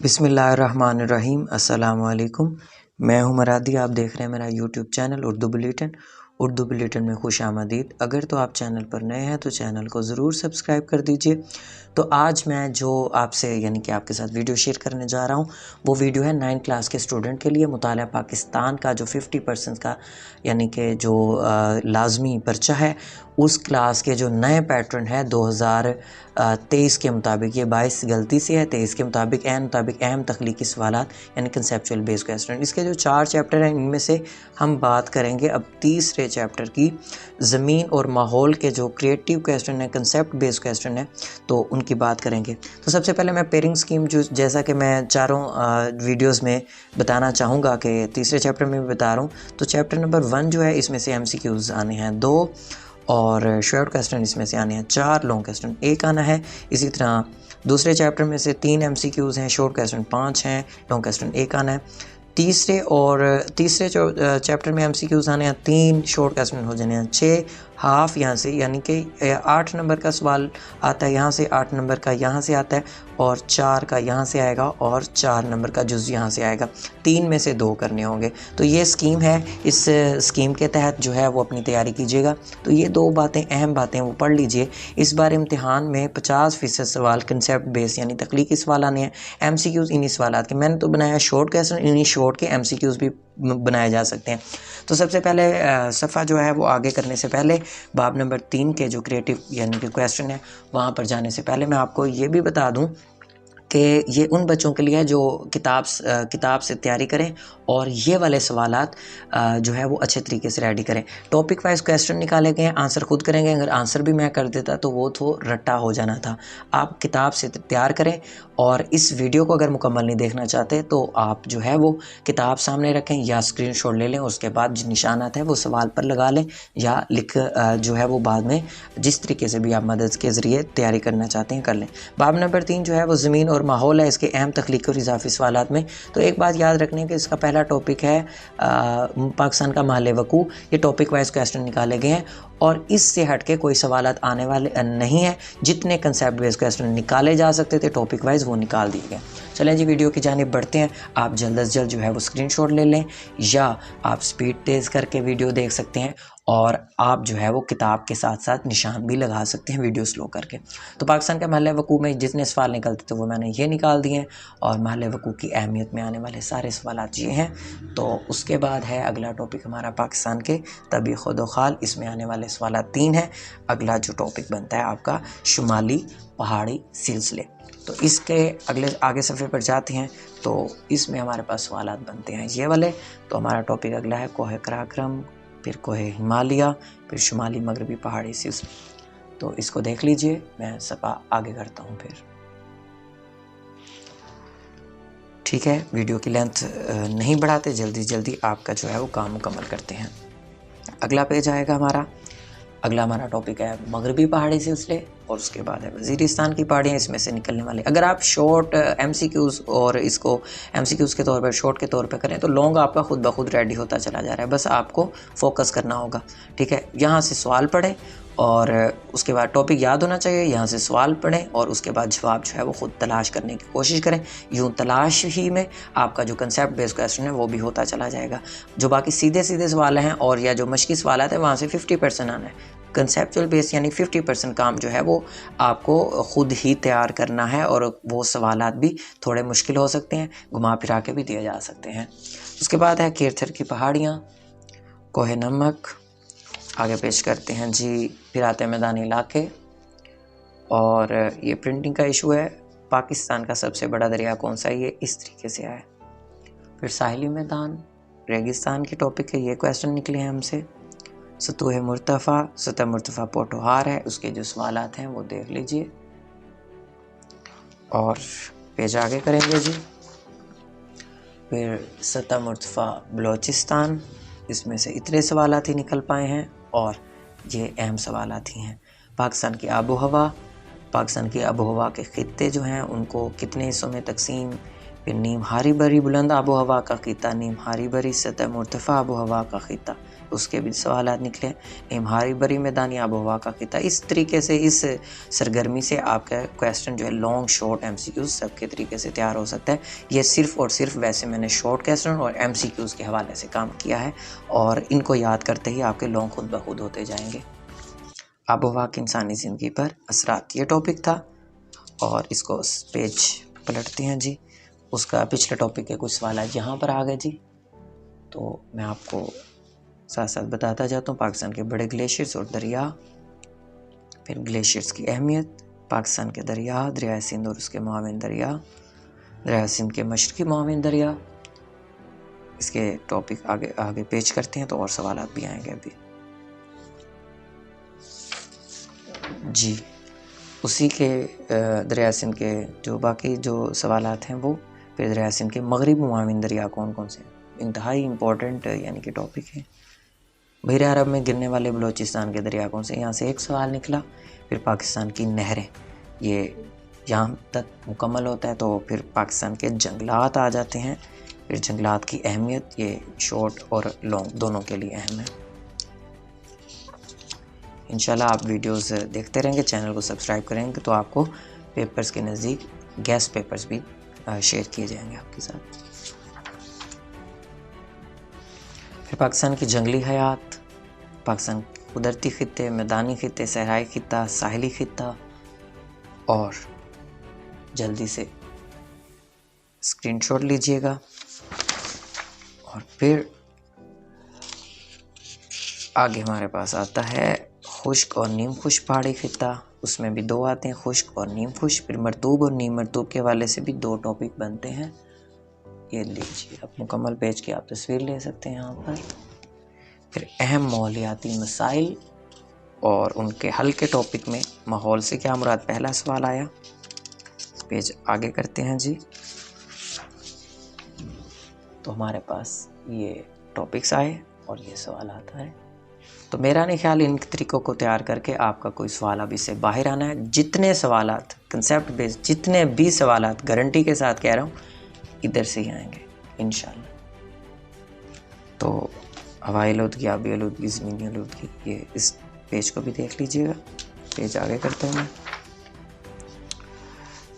बिस्मिल्लाहिर्रहमानिर्रहीम। अस्सलाम वालेकुम। मैं हूं मरादी। आप देख रहे हैं मेरा YouTube channel Urdu bulletin. Urdu bulletin में खुश आमदीद। अगर तो आप चैनल पर नए हैं तो चैनल को ज़रूर सब्सक्राइब कर दीजिए। तो आज मैं जो आपसे यानी कि आपके साथ वीडियो शेयर करने जा रहा हूं वो वीडियो है 9 क्लास के स्टूडेंट के लिए। मुताला पाकिस्तान का जो 50% का यानी कि जो लाजमी पर्चा है उस क्लास के जो नए पैटर्न है 2023 के मुताबिक, ये 22 गलती से है, 23 के मुताबिक अहम तख्लीकी सवालात यानी कंसेप्चुअल बेस क्वेश्चन। इसके जो 4 चैप्टर हैं इनमें से हम बात करेंगे अब तीसरे चैप्टर की, ज़मीन और माहौल के जो क्रिएटिव क्वेश्चन है, कंसेप्ट बेस्ड क्वेश्चन है, तो उनकी बात करेंगे। तो सबसे पहले मैं पेयरिंग स्कीम जो जैसा कि मैं चारों वीडियोस में बताना चाहूँगा कि तीसरे चैप्टर में भी बता रहा हूँ, तो चैप्टर नंबर 1 जो है इसमें से MCQs आने हैं 2 और शॉर्ट क्वेश्चन इसमें से आने हैं 4, लॉन्ग क्वेश्चन 1 आना है। इसी तरह दूसरे चैप्टर में से 3 MCQs हैं, शॉर्ट क्वेश्चन 5 हैं, लॉन्ग क्वेश्चन 1 आना है। तीसरे चैप्टर में MCQs आने हैं 3, शॉर्ट क्वेश्चन हो जाने हैं 6, हाफ यहाँ से यानी कि 8 नंबर का सवाल आता है यहाँ से, 8 नंबर का यहाँ से आता है और 4 का यहाँ से आएगा और 4 नंबर का जुज़ यहाँ से आएगा। 3 में से 2 करने होंगे। तो ये स्कीम है, इस स्कीम के तहत जो है वो अपनी तैयारी कीजिएगा। तो ये 2 बातें, अहम बातें वो पढ़ लीजिए। इस बार इम्तिहान में 50% सवाल कंसेप्ट बेस यानी तख्लीकी सवाल आने हैं। MCQs इन्हीं सवालात के मैंने तो बनाया शॉर्ट क्वेश्चन, इन्हीं शॉर्ट के MCQs भी बनाए जा सकते हैं। तो सबसे पहले सफ़ा जो है वो आगे करने से पहले बाब नंबर 3 के जो क्रिएटिव यानी कि क्वेश्चन है वहाँ पर जाने से पहले मैं आपको ये भी बता दूं कि ये उन बच्चों के लिए है जो किताब से तैयारी करें और ये वाले सवालात जो है वो अच्छे तरीके से रेडी करें। टॉपिक वाइज क्वेश्चन निकाले गए हैं, आंसर खुद करेंगे। अगर आंसर भी मैं कर देता तो वो तो रट्टा हो जाना था। आप किताब से तैयार करें और इस वीडियो को अगर मुकम्मल नहीं देखना चाहते तो आप जो है वो किताब सामने रखें या स्क्रीनशॉट ले लें, उसके बाद जो निशानात है वो सवाल पर लगा लें या लिख जो है वो बाद में जिस तरीके से भी आप मदद के ज़रिए तैयारी करना चाहते हैं कर लें। बाब नंबर 3 जो है वो ज़मीन और माहौल है, इसके अहम तख्लीकी और इजाफी सवालात में। तो एक बात याद रखने कि इसका पहला टॉपिक है पाकिस्तान का महल वकू। ये टॉपिक वाइज क्वेश्चन निकाले गए हैं और इससे हट के कोई सवालात आने वाले नहीं है। जितने कंसेप्ट बेस्ड क्वेश्चन निकाले जा सकते थे टॉपिक वाइज वो निकाल दिए गए। चलें जी वीडियो की जानिब बढ़ते हैं। आप जल्द अज जल्द जो है वो स्क्रीनशॉट ले लें या आप स्पीड तेज़ करके वीडियो देख सकते हैं और आप जो है वो किताब के साथ साथ निशान भी लगा सकते हैं वीडियो स्लो करके। तो पाकिस्तान के महल वकू में जितने सवाल निकलते थे वो मैंने ये निकाल दिए हैं और महल वकू की अहमियत में आने वाले सारे सवालात ये हैं। तो उसके बाद है अगला टॉपिक हमारा पाकिस्तान के तबी खुदोखाल, इसमें आने वाले सवालात 3 हैं। अगला जो टॉपिक बनता है आपका शुमाली पहाड़ी सिलसिले। तो इसके आगे सफ़े पर जाते हैं तो इसमें हमारे पास सवालात बनते हैं ये वाले। तो हमारा टॉपिक अगला है कोह कराक्रम, फिर कोह हिमालय, फिर शुमाली मगरबी पहाड़ी सिलसिले। तो इसको देख लीजिए, मैं सफ़ा आगे करता हूँ फिर। ठीक है, वीडियो की लेंथ नहीं बढ़ाते, जल्दी आपका जो है वो काम मुकम्मल करते हैं। अगला पेज आएगा हमारा। अगला हमारा टॉपिक है मगरबी पहाड़ी सिलसिले और उसके बाद है वज़ीरिस्तान की पहाड़ियाँ, इसमें से निकलने वाले। अगर आप शॉर्ट MCQs और इसको MCQs के तौर पर शॉर्ट के तौर पर करें तो लॉन्ग आपका खुद ब खुद रेडी होता चला जा रहा है, बस आपको फोकस करना होगा। ठीक है, यहाँ से सवाल पढ़ें और उसके बाद टॉपिक याद होना चाहिए, यहाँ से सवाल पढ़ें और उसके बाद जवाब जो है वो ख़ुद तलाश करने की कोशिश करें। यूँ तलाश ही में आपका जो कंसेप्ट बेस्ड क्वेश्चन है वो भी होता चला जाएगा। जो बाकी सीधे सवाल हैं और या जो मशकी सवाल है वहाँ से 50% आना है। कंसेप्चुअल बेस यानी 50% काम जो है वो आपको ख़ुद ही तैयार करना है और वो सवालात भी थोड़े मुश्किल हो सकते हैं, घुमा फिरा के भी दिए जा सकते हैं। उसके बाद है केरथर की पहाड़ियाँ, कोह नमक, आगे पेश करते हैं जी फिर आते हैं मैदानी इलाके और ये प्रिंटिंग का इशू है। पाकिस्तान का सबसे बड़ा दरिया कौन सा है, ये इस तरीके से आया। फिर साहिली मैदान, रेगिस्तान की टॉपिक है, ये क्वेश्चन निकले हैं हमसे। सतह मुर्तफ़ा पोटोहार है, उसके जो सवालात हैं वो देख लीजिए और पेज आगे करेंगे जी। फिर सतह मुर्तफ़ा बलोचिस्तान, इसमें से इतने सवालात ही निकल पाए हैं और ये अहम सवालात ही हैं। पाकिस्तान की आबो हवा, पाकिस्तान की आबो हवा के खित्ते जो हैं उनको कितने हिस्सों में तकसीम। फिर नीम हारी बरी बुलंद आबो हवा का खिता, नीम हारी बरी सतह मुर्तफ़ा आबो हवा का खिता, उसके भी सवालात निकले। इमहारी बरी मैदानी आबो हवा का खिता। इस तरीके से इस सरगर्मी से आपका क्वेश्चन जो है लॉन्ग शॉर्ट MCQs सबके तरीके से तैयार हो सकता है। ये सिर्फ़ और सिर्फ वैसे मैंने शॉर्ट क्वेश्चन और MCQs के हवाले से काम किया है और इनको याद करते ही आपके लॉन्ग खुद ब खुद होते जाएंगे। आबो हवा की इंसानी ज़िंदगी पर असरात, ये टॉपिक था और इसको पेज पलटते हैं जी। उसका पिछले टॉपिक के कुछ सवाल यहाँ पर आ गए जी, तो मैं आपको साथ साथ बताता जाता हूँ। पाकिस्तान के बड़े ग्लेशियर्स और दरिया, फिर ग्लेशियर्स की अहमियत, पाकिस्तान के दरिया सिंध और उसके मुआविन दरिया सिंध के मशरकी मुआविन दरिया। इसके टॉपिक आगे आगे पेश करते हैं तो और सवाल भी आएंगे अभी जी। उसी के दरिया सिंध के जो बाकी जो सवालात हैं वो, फिर दरिया सिंध के मगरबी मुआविन दरिया कौन कौन से हैं, इंतहाई इम्पोर्टेंट यानी कि टॉपिक है। बहरे अरब में गिरने वाले बलूचिस्तान के दरिया कौन से, यहाँ से एक सवाल निकला। फिर पाकिस्तान की नहरें, ये यहाँ तक मुकम्मल होता है तो फिर पाकिस्तान के जंगलात आ जाते हैं। फिर जंगलात की अहमियत, ये शॉर्ट और लॉन्ग दोनों के लिए अहम है। इंशाल्लाह आप वीडियोस देखते रहेंगे, चैनल को सब्सक्राइब करेंगे तो आपको पेपर्स के नज़दीक गेस्ट पेपर्स भी शेयर किए जाएंगे आपके साथ। फिर पाकिस्तान की जंगली हयात, पाकिस्तान के कुदरती खित्ते, मैदानी खित्ते, सहराई खित्ता, साहिली खित्ता, और जल्दी से स्क्रीनशॉट लीजिएगा। और फिर आगे हमारे पास आता है खुश्क और नीम खुश्क पहाड़ी खित्ता, उसमें भी दो आते हैं, खुश्क और नीम खुश्क। फिर मरतूब और नीम मरतूब के हवाले से भी दो टॉपिक बनते हैं। ये लीजिए, आप मुकम्मल पेज की आप तस्वीर ले सकते हैं यहाँ पर। फिर अहम माहौलियाती मसाइल और उनके हल के टॉपिक में माहौल से क्या मुराद, पहला सवाल आया। पेज आगे करते हैं जी, तो हमारे पास ये टॉपिक्स आए और ये सवाल आता है। तो मेरा नहीं ख्याल इन तरीक़ों को तैयार करके आपका कोई सवाल अब इससे बाहर आना है। जितने सवालात कंसेप्ट बेस्ड, जितने भी सवालात गारंटी के साथ कह रहा हूँ इधर से ही आएंगे इंशाल्लाह। तो हवाई आलूदगी, आबी आलूदगी, ज़मीनी आलूदगी, ये इस पेज को भी देख लीजिएगा। पेज आगे करते हैं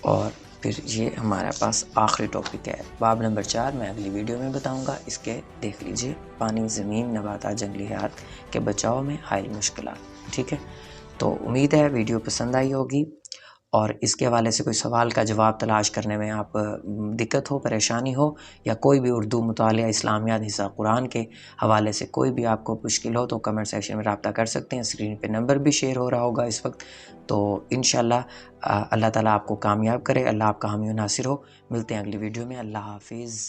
और फिर ये हमारे पास आखिरी टॉपिक है, बाब नंबर 4, मैं अगली वीडियो में बताऊंगा। इसके देख लीजिए, पानी, ज़मीन, नबातात, जंगली हयात के बचाव में हायल मुश्किलात। ठीक है, तो उम्मीद है वीडियो पसंद आई होगी और इसके हवाले से कोई सवाल का जवाब तलाश करने में आप दिक्कत हो, परेशानी हो, या कोई भी उर्दू मुतालिया, इस्लामियात, हिस्सा कुरान के हवाले से कोई भी आपको मुश्किल हो तो कमेंट सेक्शन में रब्ता कर सकते हैं। स्क्रीन पे नंबर भी शेयर हो रहा होगा इस वक्त। तो इंशाल्लाह अल्लाह ताला आपको कामयाब करे, अल्लाह आपका हामी नासिर हो। मिलते हैं अगली वीडियो में। अल्लाह हाफिज़।